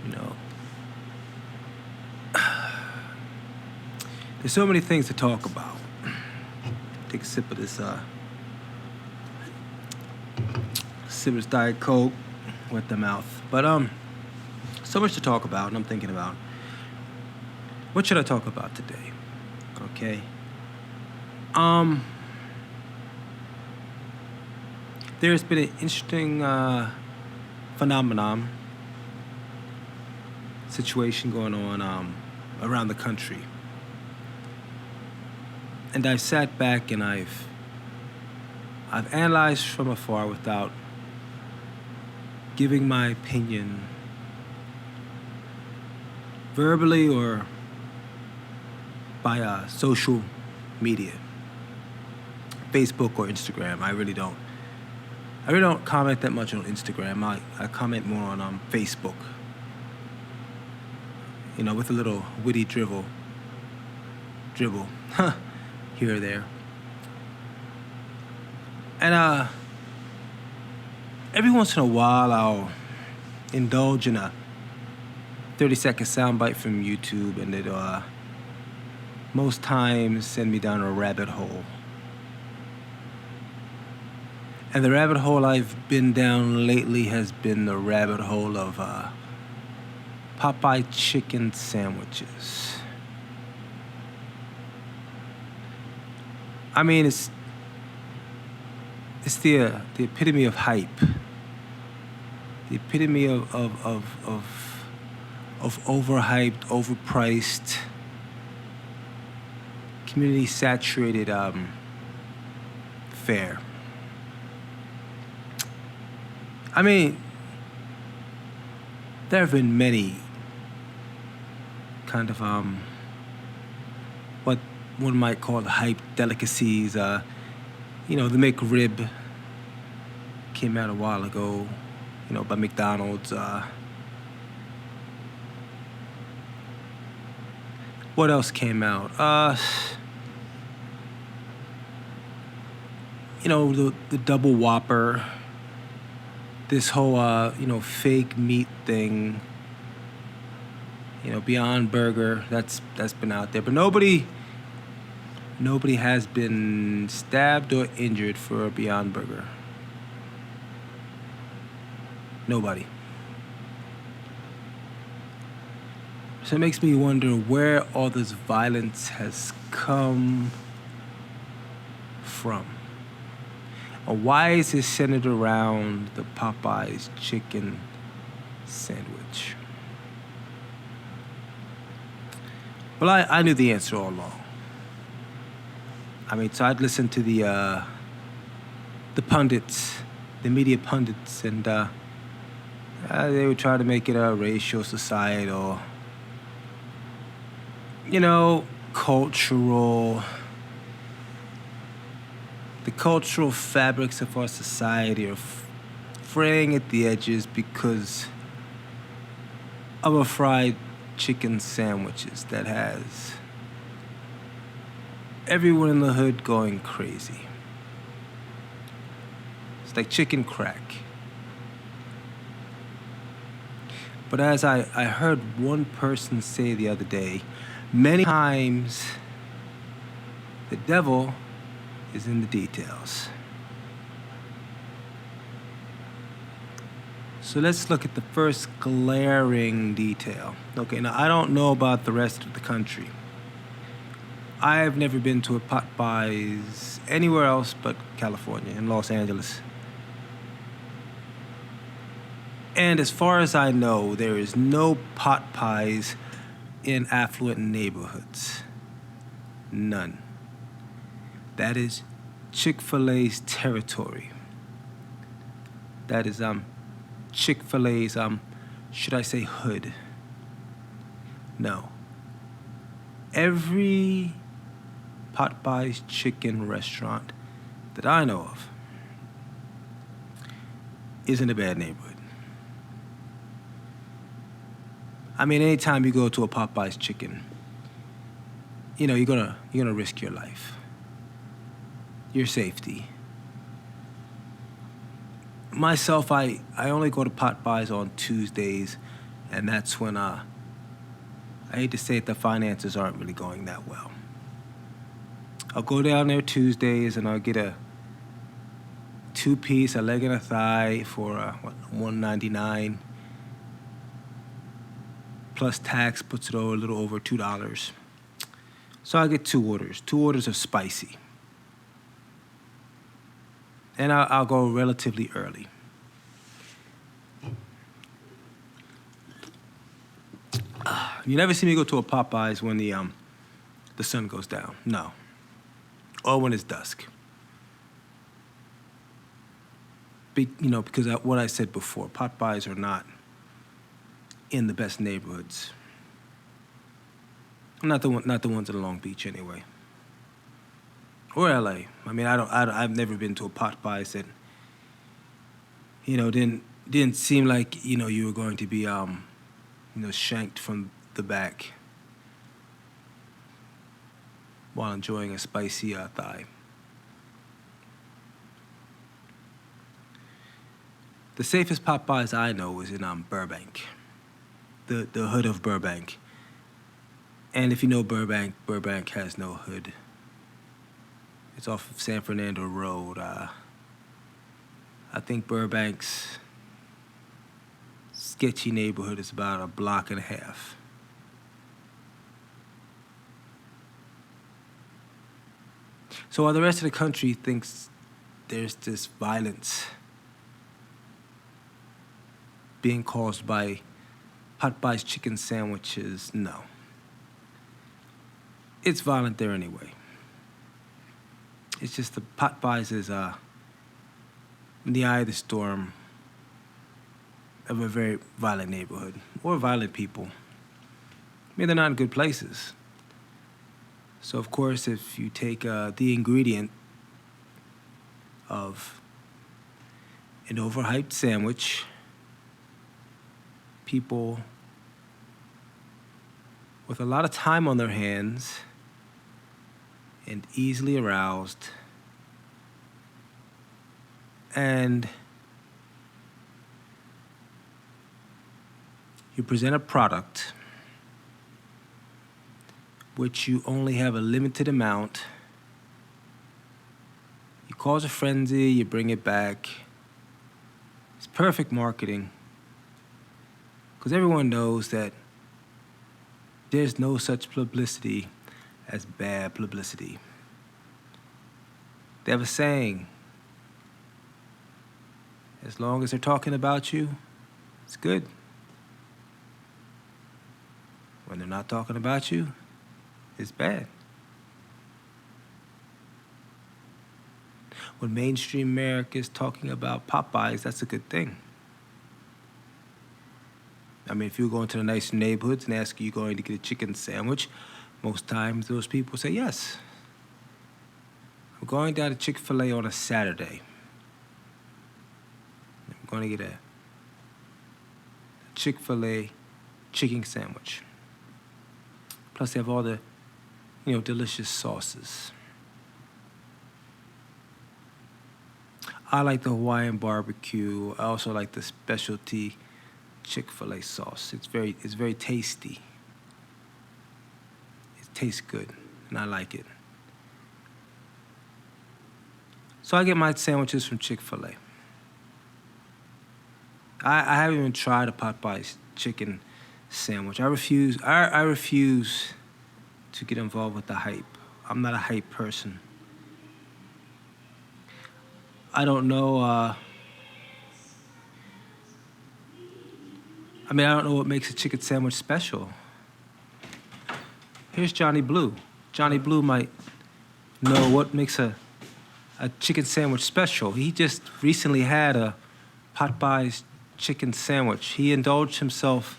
You know, there's so many things to talk about. Take a sip of this Diet Coke with the mouth. But so much to talk about, and I'm thinking about what should I talk about today? Okay. There's been an interesting phenomenon, situation going on around the country. And I've sat back and I've analyzed from afar without giving my opinion verbally or by social media, Facebook or Instagram. I really don't comment that much on Instagram. I comment more on Facebook. You know, with a little witty dribble, here or there. And every once in a while, I'll indulge in a 30-second soundbite from YouTube, and it most times send me down a rabbit hole. And the rabbit hole I've been down lately has been the rabbit hole of Popeye chicken sandwiches. I mean, it's the epitome of hype. The epitome of overhyped, overpriced, community saturated fare. I mean, there have been many kind of what one might call hype delicacies. You know, the McRib came out a while ago, you know, by McDonald's. What else came out? You know, the Double Whopper. This whole, you know, fake meat thing. You know, Beyond Burger. That's been out there, but nobody has been stabbed or injured for a Beyond Burger. Nobody. So it makes me wonder where all this violence has come from. And why is it centered around the Popeye's chicken sandwich? Well, I knew the answer all along. I mean, so I'd listen to the pundits, the media pundits, and they would try to make it a racial, societal, you know, cultural. The cultural fabrics of our society are fraying at the edges because of a fried chicken sandwiches that has everyone in the hood going crazy. It's like chicken crack. But as I heard one person say the other day, many times the devil is in the details. So let's look at the first glaring detail. Okay, now I don't know about the rest of the country. I've never been to a Popeyes anywhere else but California, in Los Angeles. And as far as I know, there is no Popeyes in affluent neighborhoods. None. That is Chick-fil-A's territory. That is Chick-fil-A's should I say hood? No. Every Popeyes chicken restaurant that I know of is in a bad neighborhood. I mean, anytime you go to a Popeyes chicken, you know, you're gonna risk your life. Your safety. Myself, I only go to Popeyes on Tuesdays And that's when I hate to say it, the finances aren't really going that well. I'll go down there Tuesdays and I'll get a 2-piece, a leg and a thigh for $1.99. Plus tax puts it over a little over $2. So I get 2 orders of spicy. And I'll go relatively early. You never see me go to a Popeyes when the sun goes down. No. Or when it's dusk. Because what I said before, Popeyes are not in the best neighborhoods. Not the ones in Long Beach anyway. Or LA. I mean, I've never been to a Popeyes that, didn't seem like, you were going to be, shanked from the back while enjoying a spicy thigh. The safest Popeyes I know is in Burbank, the hood of Burbank. And if you know Burbank, Burbank has no hood. It's off of San Fernando Road. I think Burbank's sketchy neighborhood is about a block and a half. So while the rest of the country thinks there's this violence being caused by Popeye's chicken sandwiches, no. It's violent there anyway. It's just the Popeyes is in the eye of the storm of a very violent neighborhood or violent people. I mean, they're not in good places. So, of course, if you take the ingredient of an overhyped sandwich, people with a lot of time on their hands and easily aroused, and you present a product which you only have a limited amount. You cause a frenzy, you bring it back. It's perfect marketing, because everyone knows that there's no such publicity as bad publicity. They have a saying, as long as they're talking about you, it's good. When they're not talking about you, it's bad. When mainstream America is talking about Popeyes, that's a good thing. I mean, if you go into the nice neighborhoods and ask, are you going to get a chicken sandwich? Most times those people say, yes. I'm going down to Chick-fil-A on a Saturday. I'm going to get a Chick-fil-A chicken sandwich. Plus they have all the, delicious sauces. I like the Hawaiian barbecue. I also like the specialty Chick-fil-A sauce. It's very tasty. It tastes good, and I like it. So I get my sandwiches from Chick-fil-A. I haven't even tried a Popeye's chicken sandwich. I refuse to get involved with the hype. I'm not a hype person. I don't know. I don't know what makes a chicken sandwich special. Here's Johnny Blue. Johnny Blue might know what makes a chicken sandwich special. He just recently had a Popeye's chicken sandwich. He indulged himself,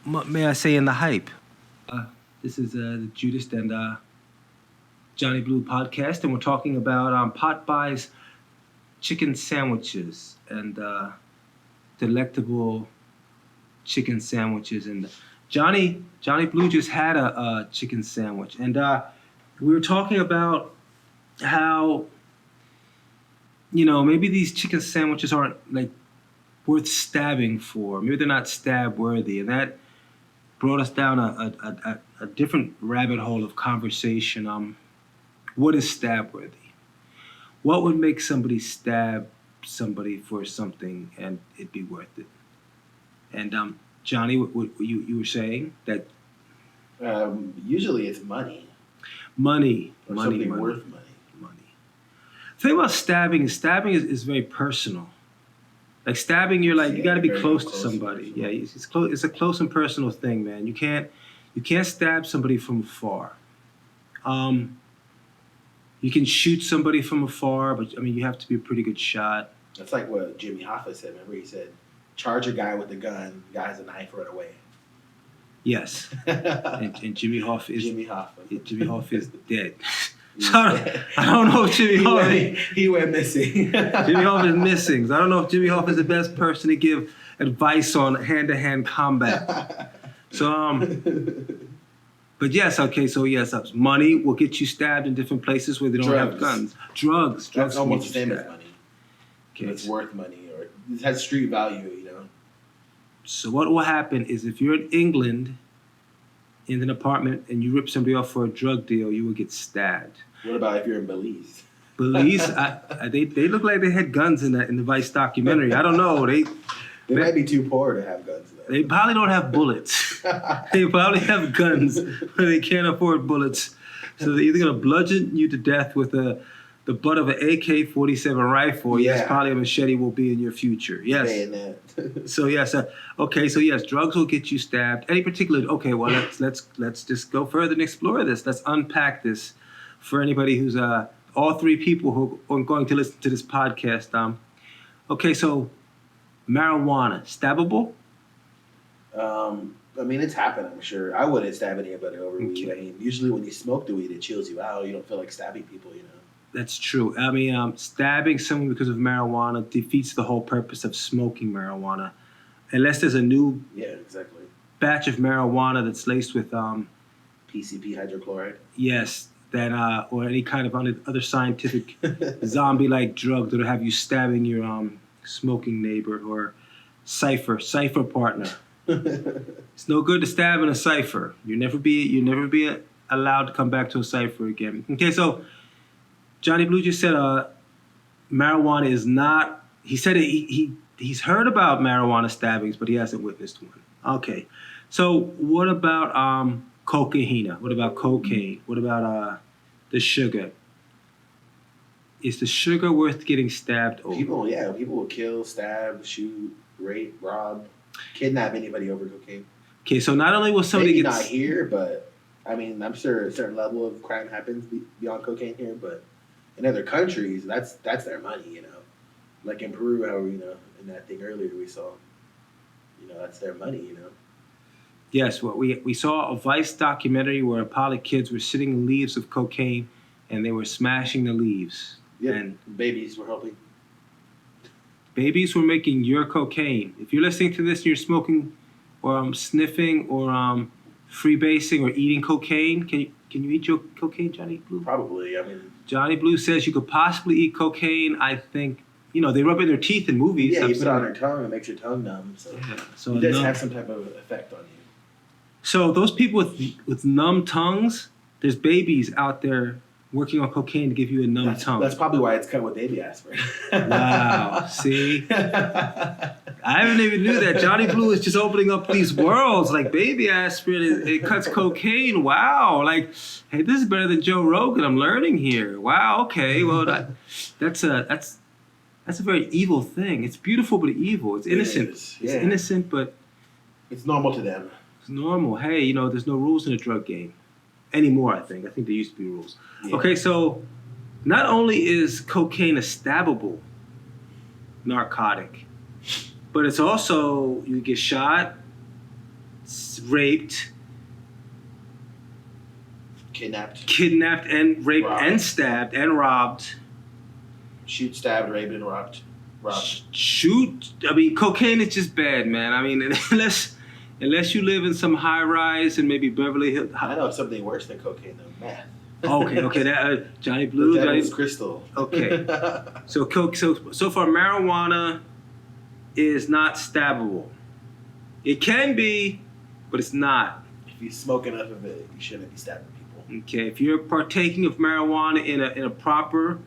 may I say, in the hype. This is the Judas and Johnny Blue podcast, and we're talking about Popeye's chicken sandwiches and delectable chicken sandwiches. And Johnny Blue just had a chicken sandwich, and we were talking about how maybe these chicken sandwiches aren't like worth stabbing for. Maybe they're not stab worthy, and that brought us down a different rabbit hole of conversation. What is stab worthy? What would make somebody stab somebody for something and it'd be worth it? And Johnny, what you were saying that usually it's money. Money. Or something worth money. The thing about stabbing is very personal. Like stabbing, you're like you got to be close to somebody. Yeah, it's close. It's a close and personal thing, man. You can't stab somebody from afar. You can shoot somebody from afar, but I mean you have to be a pretty good shot. That's like what Jimmy Hoffa said. Remember, he said, "Charge a guy with a gun. Guy has a knife. Run away." Yes, and Jimmy Hoffa is dead. So I don't know if Jimmy Hoffa... He went missing. Jimmy Hoffa is missing. So I don't know if Jimmy Hoffa is the best person to give advice on hand-to-hand combat. So, but yes, okay, so yes, money will get you stabbed in different places where they don't have guns. Drugs. That's almost the same as money. Okay. It's worth money, or it has street value, you know. So what will happen is if you're in England in an apartment and you rip somebody off for a drug deal, you will get stabbed. What about if you're in Belize? Belize, they look like they had guns in the Vice documentary. I don't know. They might be too poor to have guns, though. They probably don't have bullets. They probably have guns, but they can't afford bullets. So they're either going to bludgeon you to death with the butt of an AK-47 rifle. Yeah. Yes, probably a machete will be in your future. Yes. So yes, okay. So yes, drugs will get you stabbed. Any particular? Okay, well let's just go further and explore this. Let's unpack this for anybody who's all three people who are going to listen to this podcast. Okay, so marijuana, stabbable? I mean, it's happened, I'm sure. I wouldn't stab anybody over weed. Okay. I mean, usually when you smoke the weed, it chills you out. You don't feel like stabbing people, you know. That's true. I mean, stabbing someone because of marijuana defeats the whole purpose of smoking marijuana. Unless there's a new batch of marijuana that's laced with PCP hydrochloride. Yes, that or any kind of other scientific zombie-like drug that'll have you stabbing your smoking neighbor or cipher partner. It's no good to stab in a cipher. You never be allowed to come back to a cipher again. Okay, so Johnny Blues just said marijuana is not. He said he's heard about marijuana stabbings, but he hasn't witnessed one. Okay, so what about cocaine? What about cocaine? What about the sugar? Is the sugar worth getting stabbed over? People will kill, stab, shoot, rape, rob, kidnap anybody over cocaine. Okay, so not only will somebody Maybe not here, but I mean, I'm sure a certain level of crime happens beyond cocaine here, but in other countries, that's their money, you know. Like in Peru, how in that thing earlier we saw, that's their money, you know. Yes, well, we saw a Vice documentary where a pile of kids were sitting in leaves of cocaine, and they were smashing the leaves. Yeah, and babies were helping. Babies were making your cocaine. If you're listening to this and you're smoking or sniffing or freebasing or eating cocaine, can you eat your cocaine, Johnny Blue? Probably. I mean, Johnny Blue says you could possibly eat cocaine. I think, they rub in their teeth in movies. Yeah, you put it on your tongue, it makes your tongue numb. So it does have some type of effect on you. So those people with numb tongues, there's babies out there working on cocaine to give you a numb tongue. That's probably why it's cut with baby aspirin. Wow, see? I haven't even knew that. Johnny Blue is just opening up these worlds. Like baby aspirin, it cuts cocaine. Wow. Like, hey, this is better than Joe Rogan. I'm learning here. Wow, okay. Well, that's a very evil thing. It's beautiful but evil. It's innocent. It's innocent, but it's normal to them. It's normal. Hey, there's no rules in the drug game. Anymore, I think. I think there used to be rules. Yeah. Okay, so not only is cocaine a stabbable narcotic, but it's also, you get shot, raped, kidnapped and raped robbed. And stabbed and robbed. Shoot, stabbed, raped, and robbed. Shoot. I mean, cocaine is just bad, man. I mean, Unless you live in some high rise and maybe Beverly Hills. I know something worse than cocaine, though. Meth. Okay. That Johnny Blue. That is crystal. Okay. So far, marijuana is not stabbable. It can be, but it's not. If you smoke enough of it, you shouldn't be stabbing people. Okay, if you're partaking of marijuana in a proper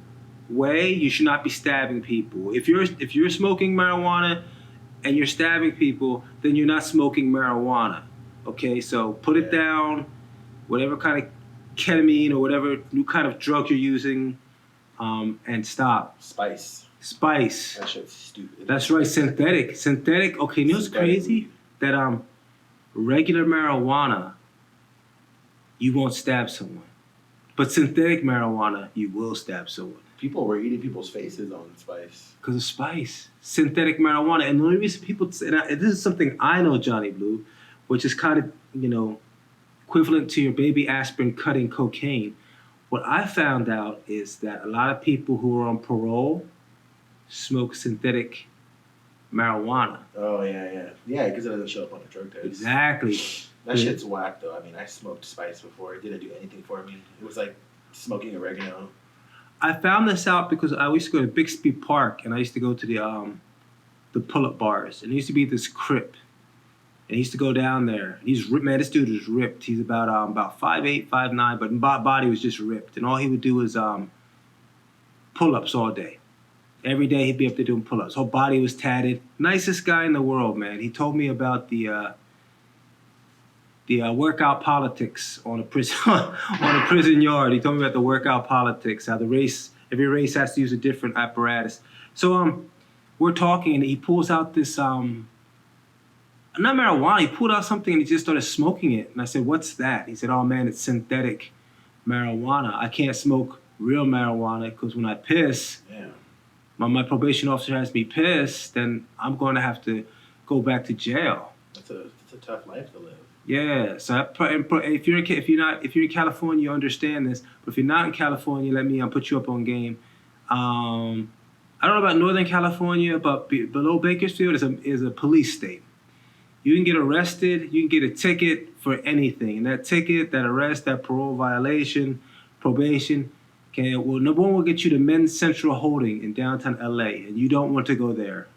way, you should not be stabbing people. If you're smoking marijuana and you're stabbing people, then you're not smoking marijuana. Okay, so put it down. Whatever kind of ketamine or whatever new kind of drug you're using, and stop. Spice. That shit's stupid. That's right, synthetic. Okay, you know what's crazy? That regular marijuana, you won't stab someone, but synthetic marijuana, you will stab someone. People were eating people's faces on spice. Because of spice. Synthetic marijuana. And the only reason people say, and this is something I know, Johnny Blue, which is kind of, equivalent to your baby aspirin cutting cocaine. What I found out is that a lot of people who are on parole smoke synthetic marijuana. Oh, yeah. Yeah, because it doesn't show up on the drug test. Exactly. That shit's whack, though. I mean, I smoked spice before. It didn't do anything for me. It was like smoking oregano. I found this out because I used to go to Bixby Park, and I used to go to the pull-up bars, and there used to be this Crip, and he used to go down there. He's ripped, man. This dude is ripped. He's about 5'8", 5'9", but body was just ripped, and all he would do was pull-ups all day. Every day he'd be up there doing pull-ups. Whole body was tatted. Nicest guy in the world, man. He told me about the workout politics on a prison on a prison yard. He told me about the workout politics, how every race has to use a different apparatus. So we're talking, and he pulls out this not marijuana. He pulled out something and he just started smoking it. And I said, "What's that?" He said, "Oh man, it's synthetic marijuana. I can't smoke real marijuana because when I piss, my probation officer has me piss, then I'm going to have to go back to jail." It's a tough life to live. Yeah, so if you're in California, you understand this. But if you're not in California, let me put you up on game. I don't know about Northern California, but below Bakersfield is a police state. You can get arrested, you can get a ticket for anything. And that ticket, that arrest, that parole violation, probation, number one will get you to Men's Central Holding in downtown LA, and you don't want to go there.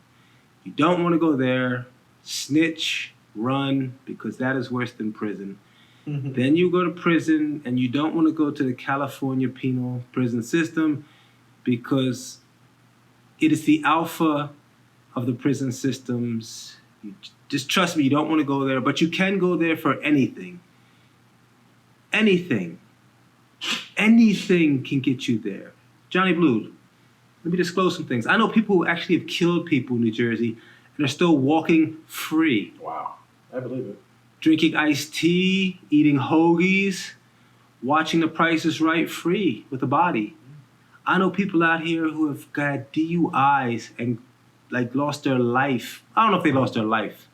You don't want to go there. Snitch. Run, because that is worse than prison. Then you go to prison, and you don't want to go to the California penal prison system because it is the alpha of the prison systems. Just trust me, you don't want to go there, but you can go there for anything. Anything can get you there. Johnny Blue, let me disclose some things. I know people who actually have killed people in New Jersey and are still walking free. Wow. I believe it. Drinking iced tea, eating hoagies, watching The Price is Right free with a body. I know people out here who have got DUIs and lost their life. I don't know if they lost their life.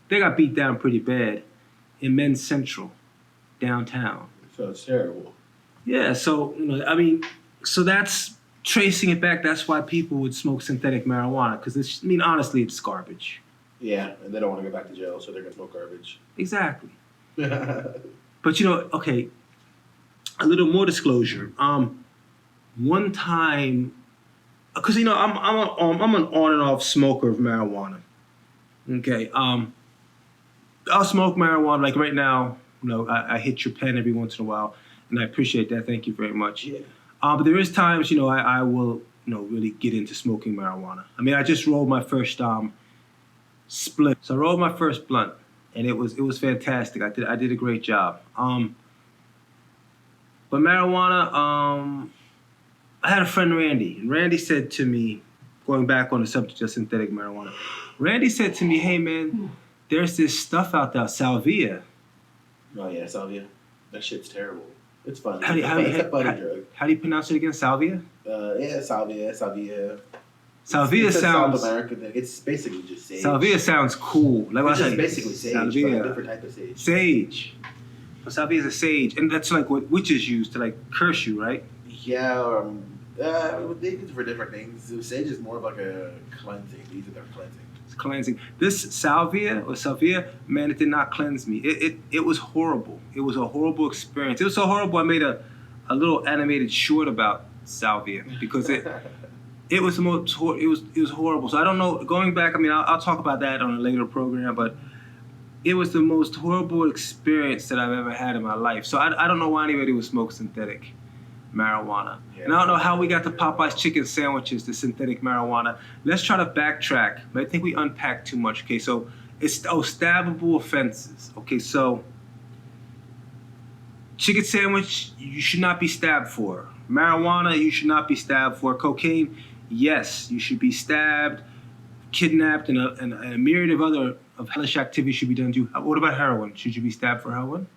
They got beat down pretty bad in Men's Central, downtown. So it's terrible. Yeah, so so that's tracing it back. That's why people would smoke synthetic marijuana because honestly, it's garbage. Yeah, and they don't want to go back to jail, so they're going to smoke garbage. Exactly. But, okay, a little more disclosure. One time, because, I'm an on and off smoker of marijuana. Okay. I'll smoke marijuana. Like right now, I hit your pen every once in a while, and I appreciate that. Thank you very much. Yeah. But there is times, I will, really get into smoking marijuana. I mean, I just rolled my first split. So I rolled my first blunt, and it was fantastic. I did a great job. But marijuana, I had a friend, Randy, and Randy said to me, going back on the subject of synthetic marijuana, Randy said to me, "Hey man, there's this stuff out there, salvia." Oh yeah, salvia. That shit's terrible. It's fun. How do you pronounce it again? Salvia? Salvia. Salvia it's sounds. South American thing. It's basically just sage. Salvia sounds cool. It's just basically sage, salvia. but a different type of sage. Sage. Well, salvia is a sage, and that's like what witches use to curse you, right? Yeah. They use it for different things. Sage is more of like a cleansing. These are their cleansing. It's cleansing. This salvia, man, it did not cleanse me. It was horrible. It was a horrible experience. It was so horrible. I made a little animated short about salvia because it It was the most. It was horrible. So I don't know. Going back, I mean, I'll talk about that on a later program, but it was the most horrible experience that I've ever had in my life. So I don't know why anybody would smoke synthetic marijuana. Yeah, And I don't know how we got to Popeye's chicken sandwiches, the synthetic marijuana. Let's try to backtrack. I think we unpacked too much. Okay, so it's stabbable offenses. Okay, so chicken sandwich, you should not be stabbed for. Marijuana, you should not be stabbed for. Cocaine, yes, you should be stabbed, kidnapped, and a myriad of other of hellish activities should be done to you. What about heroin? Should you be stabbed for heroin?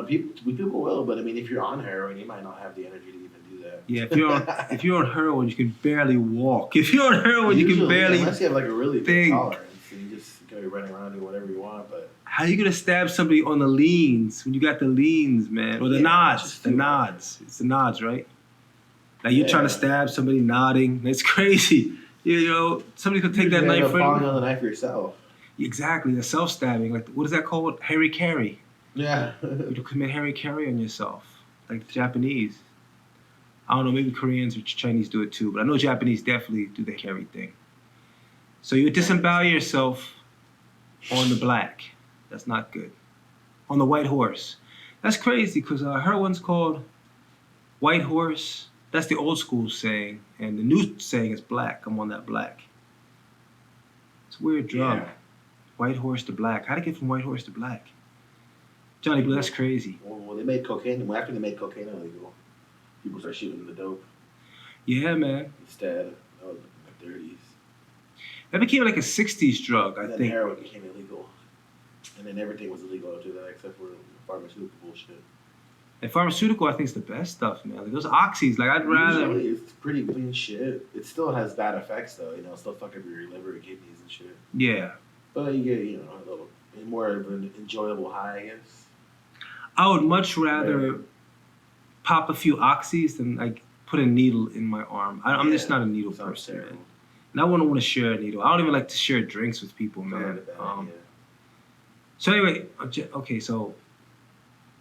People will, but I mean, if you're on heroin, you might not have the energy to even do that. Yeah, if you're on heroin, you can barely walk. If you're on heroin, you can barely. Unless you have like a really big think. tolerance, and you just go running around doing whatever you want. But How you gonna stab somebody on the leans when you got the leans, man, or the nods? The nods. It's the nods, right? Like you're trying to stab somebody nodding. That's crazy. You know, somebody could take that knife from you. Falling on the knife yourself. Exactly, the self-stabbing. Like, what is that called? Harry carry. Yeah. You commit Harry carry on yourself, like the Japanese. I don't know, maybe Koreans or Chinese do it too, but I know Japanese definitely do the carry thing. So you disembowel yourself on the black. That's not good. On the white horse. That's crazy because heroin's called white horse. That's the old school saying, and the new saying is black. I'm on that black. It's a weird drug. Yeah. White horse to black. How'd it get from white horse to black? Johnny Blue, that's crazy. Well, they made cocaine. Well, after they made cocaine illegal, people started shooting the dope Yeah, man. instead. That was in the 30s. That became like a 60s drug, I And then think. heroin became illegal. And then everything was illegal after that except for pharmaceutical bullshit. And pharmaceutical, I think, is the best stuff, man. Like those oxys, like I'd rather. Usually, it's pretty clean shit. It still has bad effects, though. You know, still fuck up your liver and kidneys and shit. Yeah. But you get, a little more of an enjoyable high, I guess. I would much rather pop a few oxys than like put a needle in my arm. I'm just not a needle person, man. And I wouldn't want to share a needle. I don't even like to share drinks with people, man. So anyway, okay, so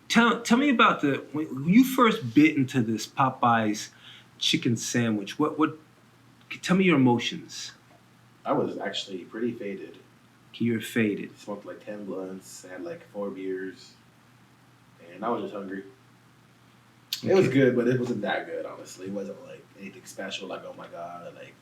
tell me about when you first bit into this Popeye's chicken sandwich. What? Tell me your emotions. I was actually pretty faded. You were faded. Smoked like 10 blunts, had like 4 beers, and I was just hungry. Okay. It was good, but it wasn't that good, honestly. It wasn't like anything special, like, oh my God, like,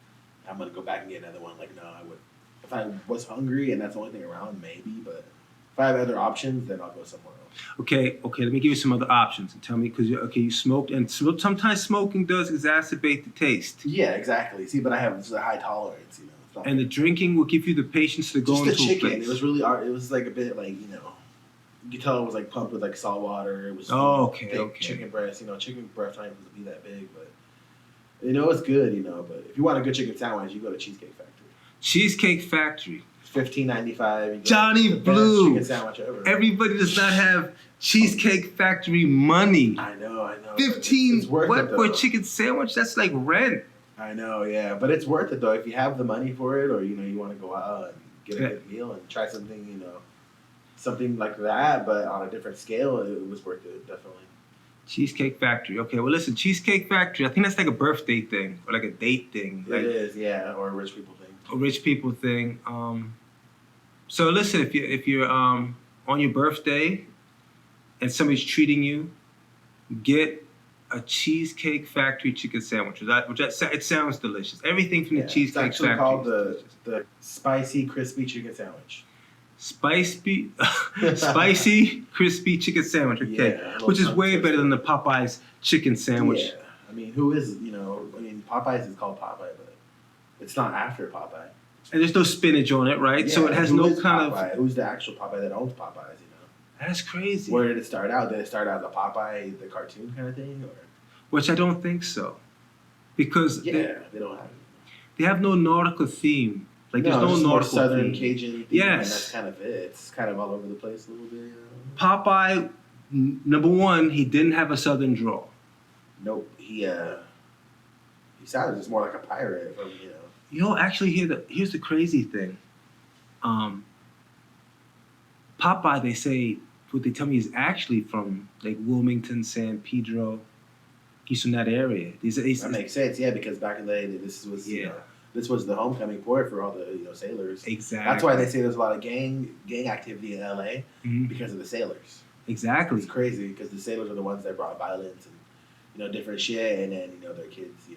I'm going to go back and get another one. Like, no, I would. If I was hungry and that's the only thing around, maybe, but if I have other options, then I'll go somewhere else. Okay, let me give you some other options and tell me, because you smoked, and sometimes smoking does exacerbate the taste. Yeah, exactly. See, but I have a high tolerance, And the drinking will give you the patience to go into a place. Just the chicken. It was really, it was like a bit like, you could tell it was like pumped with like salt water. It was thick chicken breast. Chicken breast aren't supposed to be that big, but it's good, but if you want a good chicken sandwich, you go to Cheesecake Factory. Cheesecake Factory. $15.95. Johnny Blues. Chicken sandwich ever. Everybody does not have Cheesecake Factory money. I know. 15. It's worth what it, for a chicken sandwich? That's like rent. I know, yeah, but it's worth it though if you have the money for it, or you want to go out and get a good meal and try something, something like that, but on a different scale. It was worth it, definitely. Cheesecake Factory. Okay, well listen, Cheesecake Factory. I think that's like a birthday thing or like a date thing. Like, it is, yeah, or a rich people thing. A rich people thing. So listen, if you're on your birthday and somebody's treating you, get a Cheesecake Factory chicken sandwich. It sounds delicious. Everything from the Cheesecake Factory. It's actually called the spicy crispy chicken sandwich. Spicy crispy chicken sandwich. Okay, which is way better than the Popeye's chicken sandwich. Yeah, I mean, Popeyes is called Popeye, but it's not after Popeye. And there's no spinach on it, right? Yeah, so it has no kind Popeye? Who's the actual Popeye that owns Popeyes? That's crazy. Where did it start out? Did it start out the Popeye, the cartoon kind of thing, or? Which I don't think so, because they don't have it. They have no nautical theme. Like there's no nautical Southern theme. Cajun theme. Yes, and that's kind of it. It's kind of all over the place a little bit. Popeye, number one, he didn't have a Southern drawl. Nope. He sounded just more like a pirate from actually, here's the crazy thing. Popeye, they say, what they tell me is actually from like Wilmington, San Pedro, He's from that area. That makes sense, yeah, because back in the day, this was the homecoming port for all the sailors. Exactly. That's why they say there's a lot of gang activity in LA because of the sailors. Exactly. It's crazy because the sailors are the ones that brought violence and different shit, and then their kids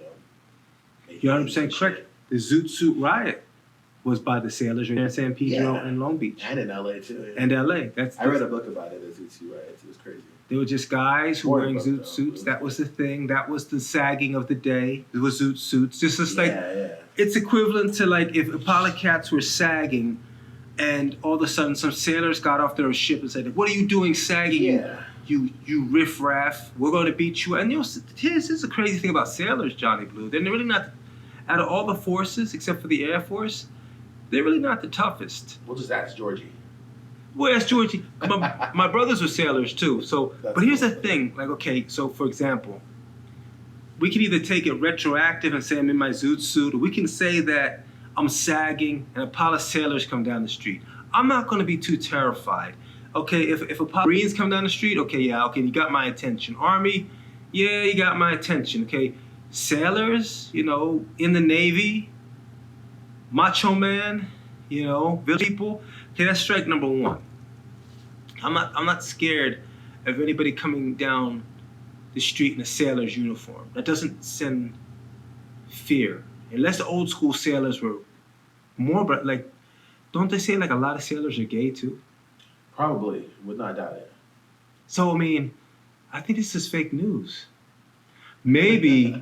You're 100% correct. The Zoot Suit riot was by the sailors in San Pedro and Long Beach. And in LA too. Yeah. And LA. I read a book about it, the Zoot Suit riots. It was crazy. They were just guys who were wearing Zoot Suits. That was the thing. That was the sagging of the day. It was Zoot Suits. Just it's equivalent to like if Apollo Cats were sagging and all of a sudden some sailors got off their ship and said, "What are you doing sagging? Yeah. You riffraff. We're going to beat you." And here's the crazy thing about sailors, Johnny Blue. They're really not, out of all the forces except for the Air Force, they're really not the toughest. We'll just ask Georgie. Well, ask Georgie. My brothers were sailors too. So, but here's the thing. Like, okay, so for example, we can either take it retroactive and say I'm in my Zoot Suit, or we can say that I'm sagging and Apollo sailors come down the street. I'm not going to be too terrified. Okay, if Apollo Marines come down the street, okay, you got my attention. Army, yeah, you got my attention. Okay, sailors, in the Navy, Macho Man, village people. Okay, that's strike number one. I'm not scared of anybody coming down the street in a sailor's uniform. That doesn't send fear. Unless the old school sailors were more, but like, don't they say like a lot of sailors are gay too? Probably, would not doubt it. So I think this is fake news. Maybe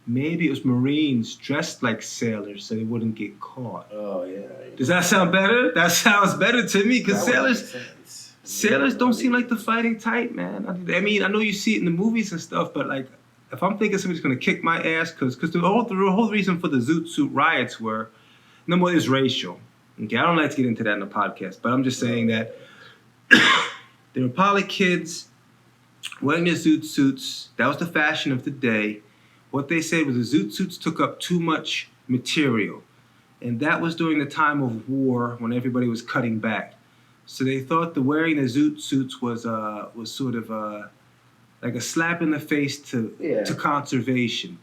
it was Marines dressed like sailors so they wouldn't get caught. Oh yeah. Does that sound better? That sounds better to me because sailors don't seem like the fighting type, man. I mean, I know you see it in the movies and stuff, but like, if I'm thinking somebody's gonna kick my ass, because the whole reason for the Zoot Suit riots were, number one, is racial. Okay, I don't like to get into that in the podcast, but I'm just saying that there were Apollo kids wearing their Zoot Suits. That was the fashion of the day. What they said was the Zoot Suits took up too much material. And that was during the time of war when everybody was cutting back. So they thought the wearing the Zoot Suits was sort of like a slap in the face to conservation.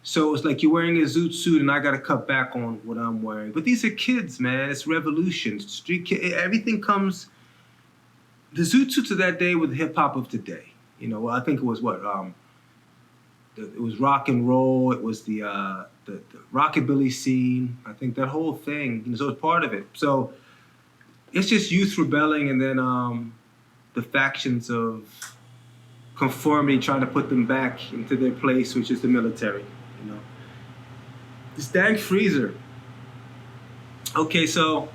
So it was like you're wearing a Zoot Suit and I got to cut back on what I'm wearing. But these are kids, man. It's revolution. Street kid, everything comes. The Zoot Suits of that day were the hip hop of today. I think it was it was rock and roll. It was the rockabilly scene. I think that whole thing, so it's part of it. So it's just youth rebelling, and then the factions of conformity trying to put them back into their place, which is the military. This dang freezer. Okay, so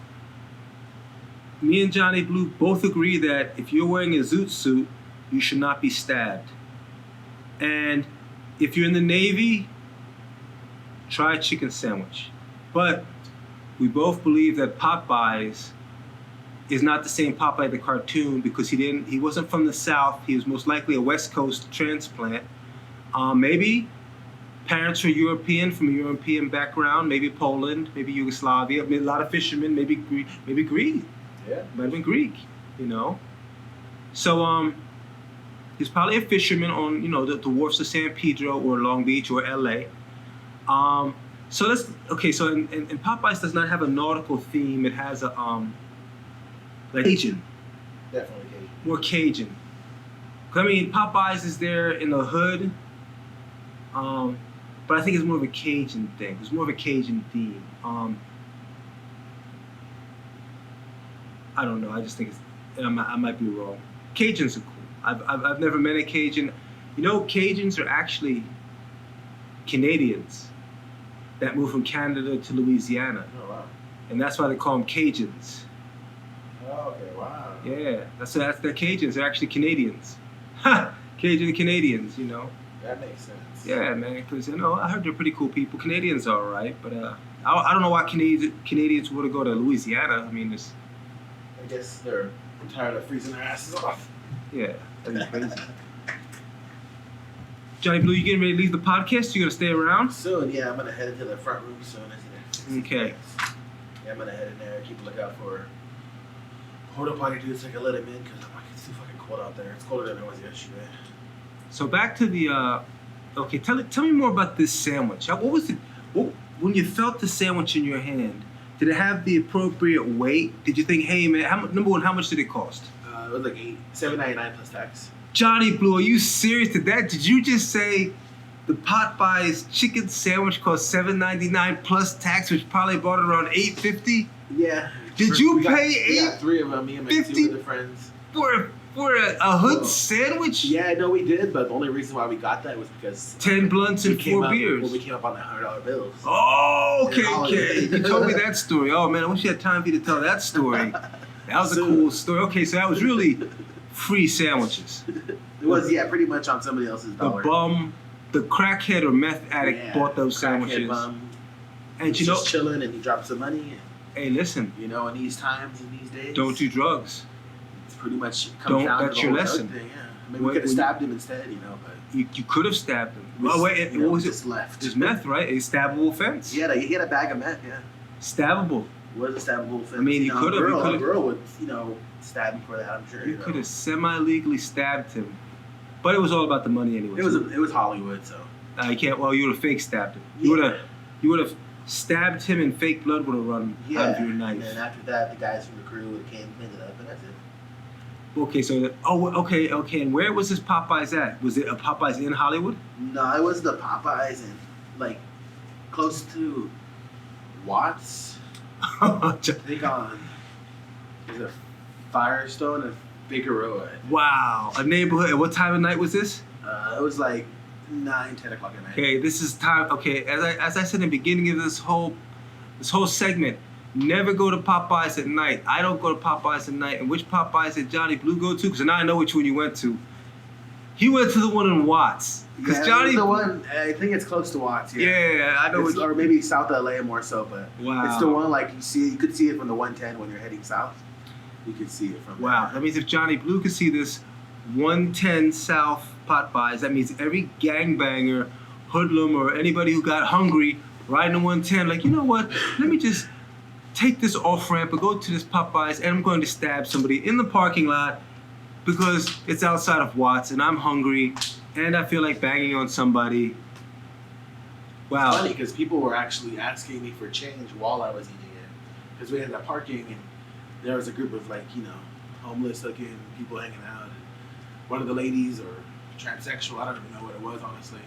me and Johnny Blue both agree that if you're wearing a Zoot Suit, you should not be stabbed. And if you're in the Navy, try a chicken sandwich. But we both believe that Popeyes is not the same Popeye the cartoon because he wasn't from the South. He was most likely a West Coast transplant. Maybe parents were European, from a European background, maybe Poland, maybe Yugoslavia. A lot of fishermen, maybe Greek. Yeah. Might have been Greek, So he's probably a fisherman on, the wharfs of San Pedro or Long Beach or LA. So Popeyes does not have a nautical theme. It has a like Cajun. Definitely Cajun. More Cajun. Popeyes is there in the hood. But I think it's more of a Cajun thing. It's more of a Cajun theme. I don't know. I just think I might be wrong. Cajuns are cool. I've never met a Cajun. Cajuns are actually Canadians that moved from Canada to Louisiana. Oh, wow. And that's why they call them Cajuns. Oh, okay, wow. Yeah, they're Cajuns. They're actually Canadians. Ha! Cajun Canadians, That makes sense. Yeah, man, because, I heard they're pretty cool people. Canadians are all right, but I don't know why Canadians would go to Louisiana. I guess they're tired of freezing their asses off. Yeah, that'd be crazy. Johnny Blue, you getting ready to leave the podcast? You gonna stay around? Soon, yeah. I'm gonna head into the front room soon. Okay. Yeah, I'm gonna head in there. Keep a lookout for porta potty dudes so I can let him in because it's too fucking cold out there. It's colder than it was yesterday. So back to the. Okay, tell me more about this sandwich. What was it? When you felt the sandwich in your hand, did it have the appropriate weight? Did you think, hey man, number one, how much did it cost? It was like $7.99 plus tax. Johnny Blue, are you serious? Did you just say the Popeye's chicken sandwich cost $7.99 plus tax, which probably bought it around $8.50? Yeah. Did you pay We got three of them, me and my two other friends. For a hood sandwich? Yeah, no, we did, but the only reason why we got that was because 10 blunts and 4 beers. Well, we came up on the $100 bills. Oh, okay. You told me that story. Oh man, I wish you had time for you to tell that story. That was a cool story. Okay, so that was really free sandwiches. It was, yeah, pretty much on somebody else's dollar. The bum, the crackhead or meth addict bought those sandwiches. Bum. And He's just chilling and he dropped some money. And, hey, listen. You know, in these times, in these days. Don't do drugs. It's pretty much comes down that's to the your whole lesson. Thing, yeah. Maybe we could have stabbed him instead, you know, but. You could have stabbed him. Oh, wait, what was just it? Left. It's meth, right? A stabbable offense. Yeah, he had a bag of meth, yeah. Stabbable. It was a stabbable offense. I mean, he could have. A girl would, stab him for that, I'm sure. You could have semi-legally stabbed him. But it was all about the money anyway. It was Hollywood, so. You can't. Well, you would have fake stabbed him. Yeah. You would have stabbed him, and fake blood would have run out of your knife. And then after that, the guys from the crew would have came, cleaned it up, and that's it. Okay, so okay. And where was this Popeyes at? Was it a Popeyes in Hollywood? No, it was the Popeyes in like close to Watts. I think on is it Firestone and Figueroa. Wow, a neighborhood. What time of night was this? It was like 9-10 o'clock at night. Okay, this is time. Okay, as I said in the beginning of this whole segment, never go to Popeyes at night. I don't go to Popeyes at night. And which Popeyes did Johnny Blue go to? Because now I know which one you went to. He went to the one in Watts. Because Johnny, the one I think it's close to Watts. Yeah, I know. Or maybe South LA more so, but it's the one like you could see it from the 110 when you're heading south. You could see it from. Wow, there. that means if Johnny Blue could see this 110 South Popeyes, that means every gangbanger, hoodlum, or anybody who got hungry riding the 110, like, you know what? Let me just take this off ramp and go to this Popeyes, and I'm going to stab somebody in the parking lot because it's outside of Watts, and I'm hungry, and I feel like banging on somebody. Wow. It's funny because people were actually asking me for change while I was eating it, because we ended up parking and there was a group of homeless looking people hanging out. And one of the ladies, or transsexual, I don't even know what it was honestly,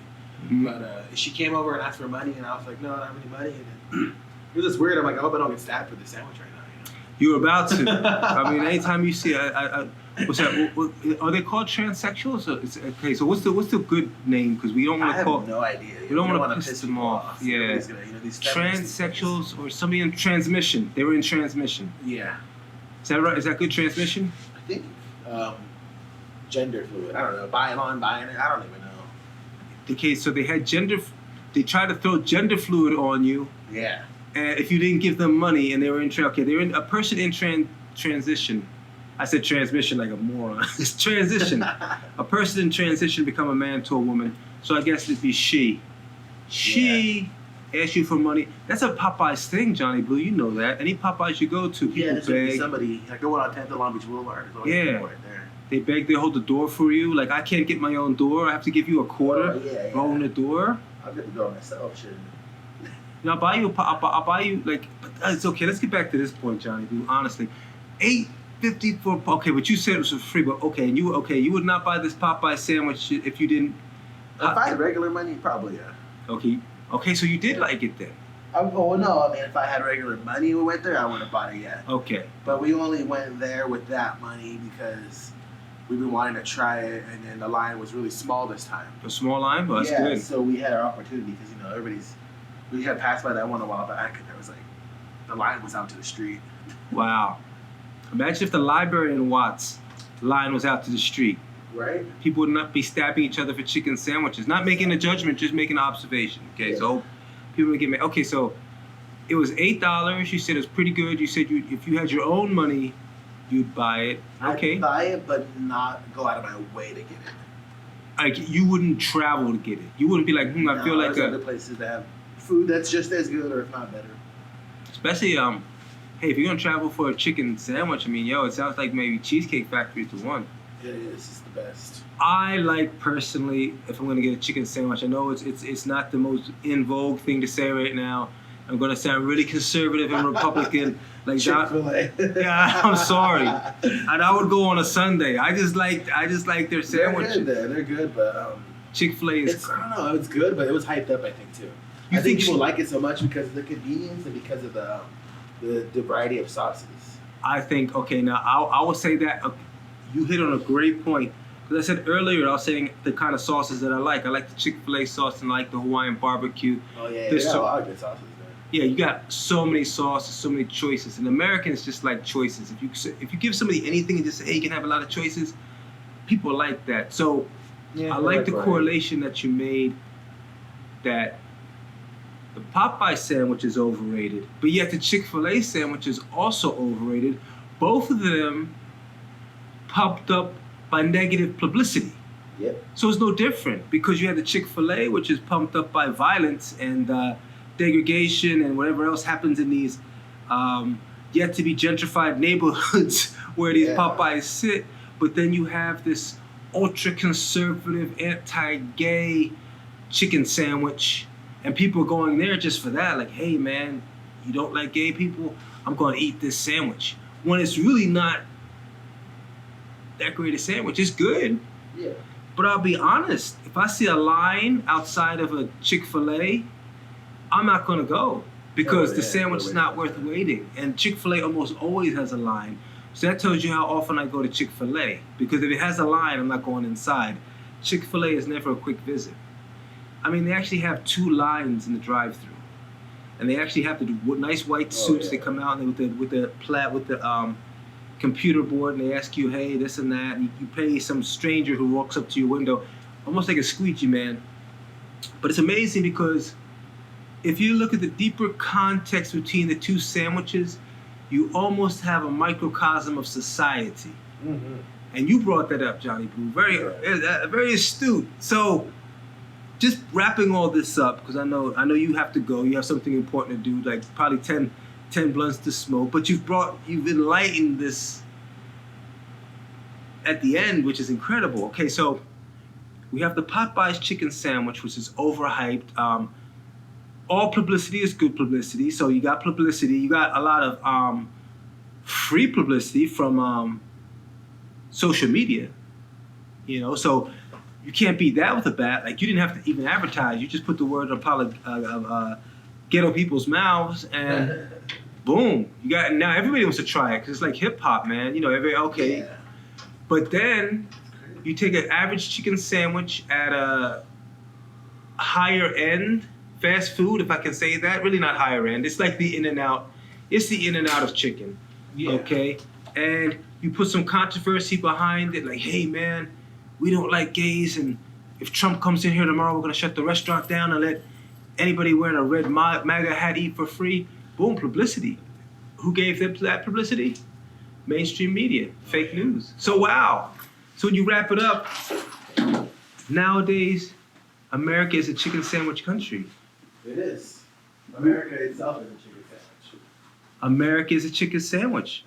but she came over and asked for money, and I was like, no, I don't have any money. And then it was just weird. I'm like, I hope I don't get stabbed for this sandwich right now. You were about to. I mean, anytime you see, what's that? Are they called transsexuals? Okay, so what's the good name? Because we don't want to call. I have no idea. We don't want to piss them off. Yeah. Transsexuals or somebody in transmission. They were in transmission. Yeah. Is that right? Is that good transmission? I think gender fluid. I don't know. Bi-on, bi-in. I don't even know. Okay, so they had they tried to throw gender fluid on you. Yeah. And if you didn't give them money, and they were they're in a person in transition. I said transmission like a moron. It's transition. A person in transition become a man to a woman. So I guess it'd be she. She asked you for money. That's a Popeyes thing, Johnny Blue. You know that. Any Popeyes you go to, people this beg. Would be somebody like going on 10th and Long Beach Boulevard. Yeah. Right there. They beg. They hold the door for you. Like, I can't get my own door. I have to give you a quarter. Go on the door. I'll get the door myself. Shit. I'll buy you. I'll buy you. Like, but it's okay. Let's get back to this point, Johnny Blue. Honestly, $8.50 for okay, but you said it was for free. But okay, and you would not buy this Popeye sandwich if you didn't. If I had regular money, probably yeah. Okay, so you did like it then. Oh no, I mean if I had regular money we went there, I would have bought it yet. Okay. But we only went there with that money because we've been wanting to try it, and then the line was really small this time. A small line, but that's good. So we had our opportunity because we had passed by that one a while back, and there was the line was out to the street. Wow. Imagine if the library in Watts line was out to the street. Right. People would not be stabbing each other for chicken sandwiches. Not making a judgment, just making an observation. Okay, so people would get mad. Okay, so it was $8. You said it was pretty good. You said if you had your own money, you'd buy it. Okay. I'd buy it, but not go out of my way to get it. Like, you wouldn't travel to get it. You wouldn't be like, I feel like there's other places that have food that's just as good or if not better. Especially, hey, if you're gonna travel for a chicken sandwich, I mean, it sounds like maybe Cheesecake Factory is the one. It is. It's the best. I like personally, if I'm gonna get a chicken sandwich, I know it's not the most in vogue thing to say right now. I'm gonna sound really conservative and Republican, like Chick-fil-A. Yeah, I'm sorry. And I would go on a Sunday. I just like their sandwiches. They're good, but Chick-fil-A is. I don't know. It's good, but it was hyped up. I think too. I think people like it so much because of the convenience and because of the variety of sauces. I think now I will say that you hit on a great point. Because I said earlier, I was saying the kind of sauces that I like. I like the Chick-fil-A sauce and I like the Hawaiian barbecue. Oh yeah, there's a lot of good sauces there. Yeah, you got so many sauces, so many choices. And Americans just like choices. If you give somebody anything and just say, hey, you can have a lot of choices, people like that. So I like the correlation that you made that the Popeye sandwich is overrated, but yet the Chick-fil-A sandwich is also overrated. Both of them pumped up by negative publicity. Yep. So it's no different because you had the Chick-fil-A, which is pumped up by violence and degradation and whatever else happens in these yet to be gentrified neighborhoods where these Popeyes sit. But then you have this ultra-conservative, anti-gay chicken sandwich, and people are going there just for that. Like, hey, man, you don't like gay people? I'm going to eat this sandwich. When it's really not that great a sandwich. It's good. Yeah. But I'll be honest, if I see a line outside of a Chick-fil-A, I'm not going to go because the sandwich is not worth waiting. And Chick-fil-A almost always has a line. So that tells you how often I go to Chick-fil-A. Because if it has a line, I'm not going inside. Chick-fil-A is never a quick visit. I mean, they actually have 2 lines in the drive-thru. And they actually have the nice white suits. They come out and with the computer board, and they ask you, hey, this and that, and you pay some stranger who walks up to your window, almost like a squeegee man. But it's amazing because if you look at the deeper context between the 2 sandwiches, you almost have a microcosm of society. Mm-hmm. And you brought that up, Johnny Blue, very astute. So just wrapping all this up, because I know you have to go, you have something important to do, like probably 10 blunts to smoke, but you've enlightened this at the end, which is incredible. Okay, so we have the Popeye's chicken sandwich, which is overhyped. All publicity is good publicity, so you got publicity. You got a lot of free publicity from social media, so you can't beat that with a bat. Like, you didn't have to even advertise. You just put the word of ghetto people's mouths, and boom, you got. Now everybody wants to try it because it's like hip hop, man. Okay. Yeah. But then you take an average chicken sandwich at a higher end fast food, if I can say that. Really not higher end. It's like the In-N-Out. It's the In-N-Out of chicken. Yeah. Okay, and you put some controversy behind it, like, hey, man, we don't like gays, and if Trump comes in here tomorrow, we're gonna shut the restaurant down and let anybody wearing a red MAGA hat eat for free. Boom, publicity. Who gave them that publicity? Mainstream media, fake news. So wow. So when you wrap it up, nowadays, America is a chicken sandwich country. It is. America itself is a chicken sandwich. America is a chicken sandwich.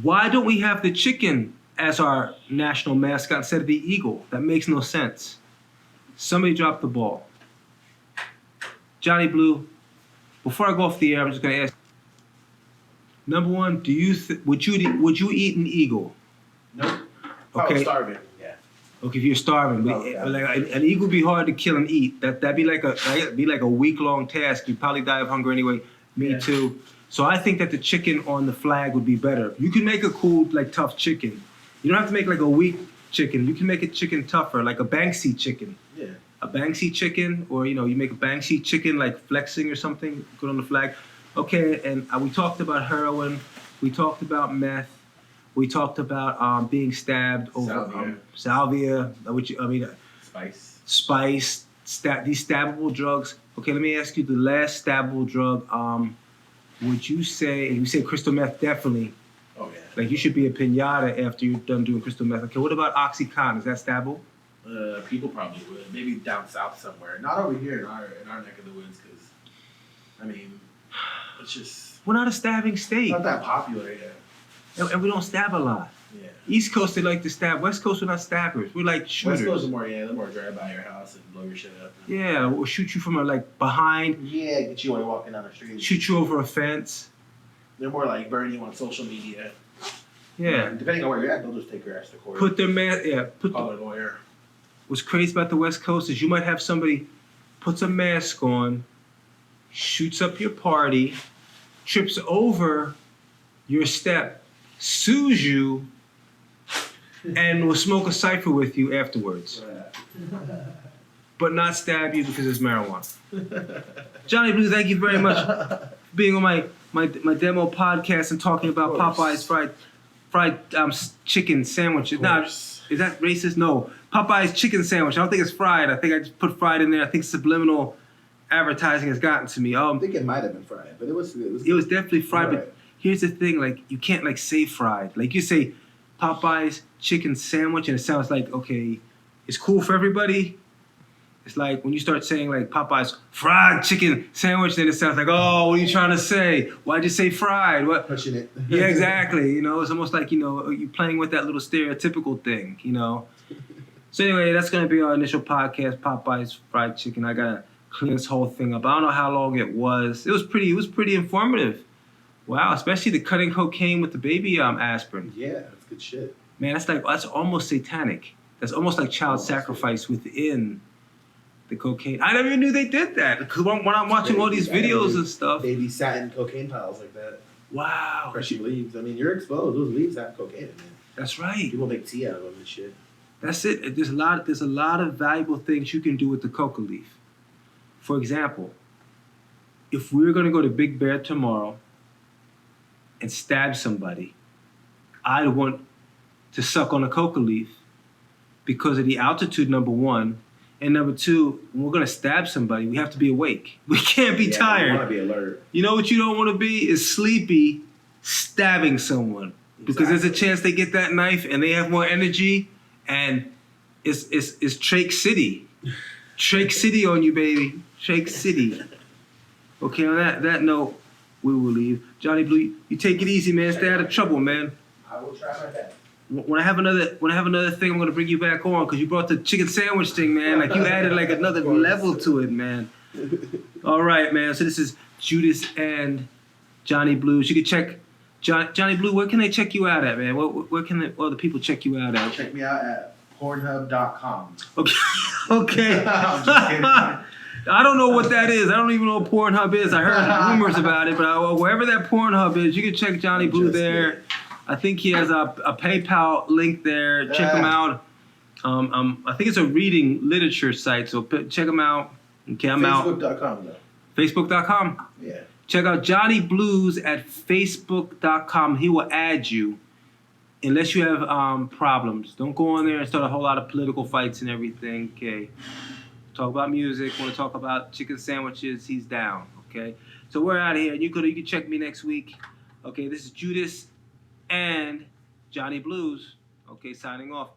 Why don't we have the chicken as our national mascot instead of the eagle? That makes no sense. Somebody dropped the ball. Johnny Blue, before I go off the air, I'm just going to ask. Number one, would you eat an eagle? Nope. Okay. Starving. Yeah. Okay, if you're starving, an eagle would be hard to kill and eat. That'd be like a week-long task. You'd probably die of hunger anyway. Me too. So I think that the chicken on the flag would be better. You can make a cool, like, tough chicken. You don't have to make like a weak chicken. You can make a chicken tougher, like a Banksy chicken. Yeah. A Banksy chicken, or you make a Banksy chicken like flexing or something, put on the flag. Okay, and we talked about heroin, we talked about meth, we talked about being stabbed over salvia, spice, these stabbable drugs. Okay, let me ask you the last stabbable drug. Would you say crystal meth? Definitely. Oh yeah. Like, you should be a piñata after you're done doing crystal meth. Okay, what about OxyContin? Is that stabbable? People probably would. Maybe down south somewhere. Not over here in our neck of the woods, because it's just. We're not a stabbing state. Not that popular yet. And we don't stab a lot. Yeah. East Coast, they like to stab. West Coast, we're not stabbers. We're like shooters. West Coast is more, they're more drive by your house and blow your shit up. Yeah, or shoot you from like behind. Yeah, get you when you're walking down the street. Shoot you over a fence. They're more like burn you on social media. Yeah. And depending on where you're at, they'll just take your ass to court. Put their mask. Call their lawyer. What's crazy about the West Coast is you might have somebody puts a mask on, shoots up your party, trips over your step, sues you, and will smoke a cipher with you afterwards. But not stab you because it's marijuana. Johnny Blues, thank you very much for being on my demo podcast and talking about Popeye's fried chicken sandwiches. Nah, is that racist? No. Popeye's chicken sandwich. I don't think it's fried. I think I just put fried in there. I think subliminal advertising has gotten to me. I think it might have been fried, but it was definitely fried. Right. But here's the thing: like you can't like say fried. Like you say Popeye's chicken sandwich, and it sounds like okay, it's cool for everybody. It's like when you start saying like Popeye's fried chicken sandwich, then it sounds like, oh, what are you trying to say? Why'd you say fried? What? Pushing it. Yeah, exactly. You know, it's almost like, you know, you playing with that little stereotypical thing, you know. So anyway, that's going to be our initial podcast, Popeye's fried chicken. I got to clean this whole thing up. I don't know how long it was. It was pretty informative. Wow, especially the cutting cocaine with the baby aspirin. Yeah, that's good shit. Man, that's almost satanic. That's almost like child sacrifice within the cocaine. I never even knew they did that. Because when I'm watching all these videos and stuff. Baby satin cocaine piles like that. Wow. Crushing leaves. I mean, you're exposed. Those leaves have cocaine in them. That's right. People make tea out of them and shit. That's it. There's a lot of valuable things you can do with the coca leaf. For example, if we're going to go to Big Bear tomorrow and stab somebody, I'd want to suck on a coca leaf because of the altitude, number one. And number two, when we're going to stab somebody, we have to be awake. We can't be tired. You want to be alert. You know what you don't want to be is sleepy stabbing someone. Because there's a chance they get that knife and they have more energy. And it's Trake City. Trake City on you, baby. Trake City. Okay, on that note, we will leave. Johnny Blue, you take it easy, man. Stay out of trouble, man. I will try my best. When I have another thing, I'm gonna bring you back on because you brought the chicken sandwich thing, man. Like you added like another level to it, man. All right, man. So this is Judas and Johnny Blues. You can check Johnny Blue. Where can they check you out at, man? Where can other people check you out at? Check me out at Pornhub.com. Okay. Okay. I'm just kidding. I don't know what that is. I don't even know what Pornhub is. I heard rumors about it, but wherever that Pornhub is, you can check Johnny Blue there. Kidding. I think he has a PayPal link there. Check him out. I think it's a reading literature site, so check him out. Okay, I'm out. Facebook.com, though. Facebook.com? Yeah. Check out Johnny Blues at Facebook.com. He will add you unless you have problems. Don't go on there and start a whole lot of political fights and everything, okay? Talk about music. Want to talk about chicken sandwiches, he's down, okay? So we're out of here. You can check me next week. Okay, this is Judas and Johnny Blues. Okay, signing off.